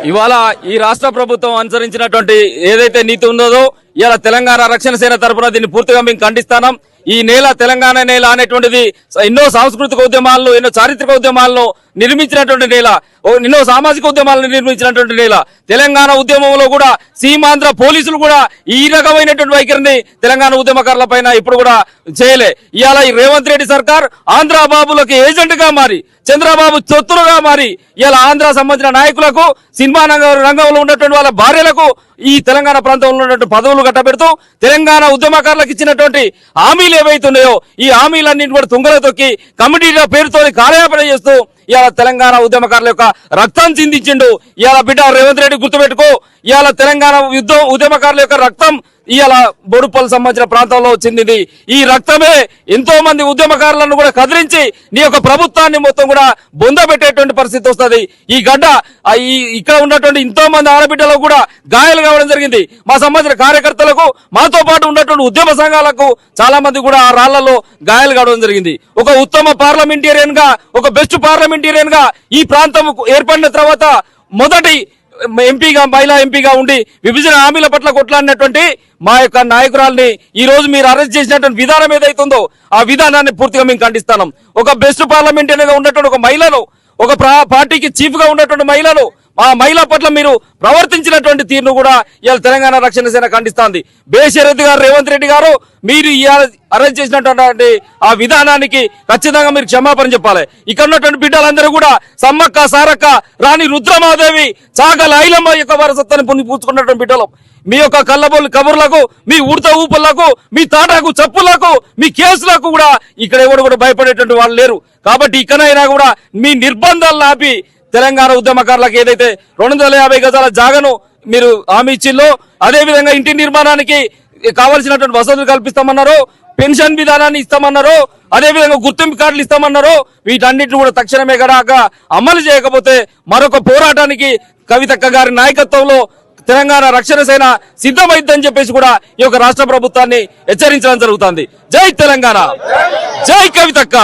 ఇవాళ ఈ రాష్ట్ర ప్రభుత్వం అనుసరించినటువంటి ఏదైతే నీతి ఉన్నదో ఇలా తెలంగాణ రక్షణ సేన తరపున దీన్ని పూర్తిగా మేము ఖండిస్తున్నాం. ఈ నేల తెలంగాణ నేల అనేటువంటిది ఎన్నో సాంస్కృతిక ఉద్యమాలను, ఎన్నో చారిత్రక ఉద్యమాలను నిర్మించినటువంటి నేల, ఎన్నో సామాజిక ఉద్యమాలను నిర్మించినటువంటి నేల. తెలంగాణ ఉద్యమంలో కూడా సీమాంధ్ర పోలీసులు కూడా ఈ రకమైనటువంటి వైఖరిని తెలంగాణ ఉద్యమకారుల పైన ఇప్పుడు కూడా చేయలే. ఇవాళ ఈ రేవంత్ రెడ్డి సర్కార్ ఆంధ్ర బాబులకి ఏజెంట్ గా మారి, చంద్రబాబు చొత్తులుగా మారి ఇలా ఆంధ్ర సంబంధించిన నాయకులకు, సినిమా రంగంలో ఉన్నటువంటి వాళ్ళ భార్యలకు ఈ తెలంగాణ ప్రాంతంలో ఉన్నటువంటి పదవులు కట్టబెడుతూ తెలంగాణ ఉద్యమకారులకు ఇచ్చినటువంటి హామీలు ఏవైతున్నాయో ఈ హామీలన్నింటి కూడా తుంగలో తొక్కి కమిటీల పేరుతో కార్యాపన చేస్తూ ఇవాళ తెలంగాణ ఉద్యమకారుల యొక్క రక్తం చిందించిండు. ఇవాళ బిడ్డ రేవంత్ రెడ్డి గుర్తుపెట్టుకో, ఇవాళ తెలంగాణ ఉద్యమకారుల యొక్క రక్తం ఇవాళ బొడుపల్లి సంబంధించిన ప్రాంతంలో వచ్చింది. ఈ రక్తమే ఎంతో మంది ఉద్యమకారులను కూడా కదిలించి నీ యొక్క ప్రభుత్వాన్ని మొత్తం కూడా బొందబెట్టేటువంటి పరిస్థితి వస్తుంది. ఈ గడ్డ ఇక్కడ ఉన్నటువంటి ఎంతో మంది ఆడబిడ్డలకు కూడా గాయాలు కావడం జరిగింది. మా సంబంధించిన కార్యకర్తలకు, మాతో పాటు ఉన్నటువంటి ఉద్యమ సంఘాలకు చాలా మంది కూడా ఆ రాళ్లలో గాయాలు కావడం జరిగింది. ఒక ఉత్తమ పార్లమెంటేరియన్ గా, ఒక బెస్ట్ పార్లమెంటేరియన్ గా ఈ ప్రాంతం ఏర్పడిన తర్వాత మొదటి ఎంపీగా, మహిళా ఎంపీగా ఉండి విభజన హామీల పట్ల కొట్లాడినటువంటి మా యొక్క నాయకురాల్ని ఈ రోజు మీరు అరెస్ట్ చేసినటువంటి విధానం ఏదైతుందో ఆ విధానాన్ని పూర్తిగా మేము ఖండిస్తున్నాం. ఒక బెస్ట్ పార్లమెంటరీగా ఉన్నటువంటి ఒక మహిళను, ఒక పార్టీకి చీఫ్ గా ఉన్నటువంటి మహిళను, ఆ మహిళ పట్ల మీరు ప్రవర్తించినటువంటి తీరును కూడా ఇవాళ తెలంగాణ రక్షణ సేన ఖండిస్తోంది. బేషరత్ గారు, రేవంత్ రెడ్డి గారు, మీరు అరెస్ట్ చేసినటువంటి ఆ విధానానికి ఖచ్చితంగా మీరు క్షమాపణ చెప్పాలి. ఇక్కడ ఉన్నటువంటి బిడ్డలందరూ కూడా సమ్మక్క, సారక్క, రాణి రుద్రమాదేవి, చాగల ఐలమ్మ యొక్క వారసత్వాన్ని పూచుకున్నటువంటి బిడ్డలు. మీ యొక్క కళ్ళబోలు కబుర్లకు, మీ ఉడత ఊపులకు, మీ తాటాకు చప్పులకు, మీ కేసులకు కూడా ఇక్కడ ఎవరు కూడా భయపడేటువంటి వాళ్ళు లేరు. కాబట్టి ఇక్కడైనా కూడా మీ నిర్బంధాలను ఆపి తెలంగాణ ఉద్యమకారులకు ఏదైతే 250 గజాల జాగను మీరు హామీ ఇచ్చిల్లో, అదేవిధంగా ఇంటి నిర్మాణానికి కావాల్సినటువంటి వసతులు కల్పిస్తామన్నారు, పెన్షన్ విధానాన్ని ఇస్తామన్నారు, అదేవిధంగా గుర్తింపు కార్డులు ఇస్తామన్నారు. వీటన్నిటిని కూడా తక్షణమే గడాక అమలు చేయకపోతే మరొక పోరాటానికి కవితక్క గారి నాయకత్వంలో తెలంగాణ రక్షణ సేన సిద్ధమైద్దని చెప్పేసి కూడా ఈ యొక్క రాష్ట్ర ప్రభుత్వాన్ని హెచ్చరించడం జరుగుతుంది. జై తెలంగాణ, జై కవితక్క.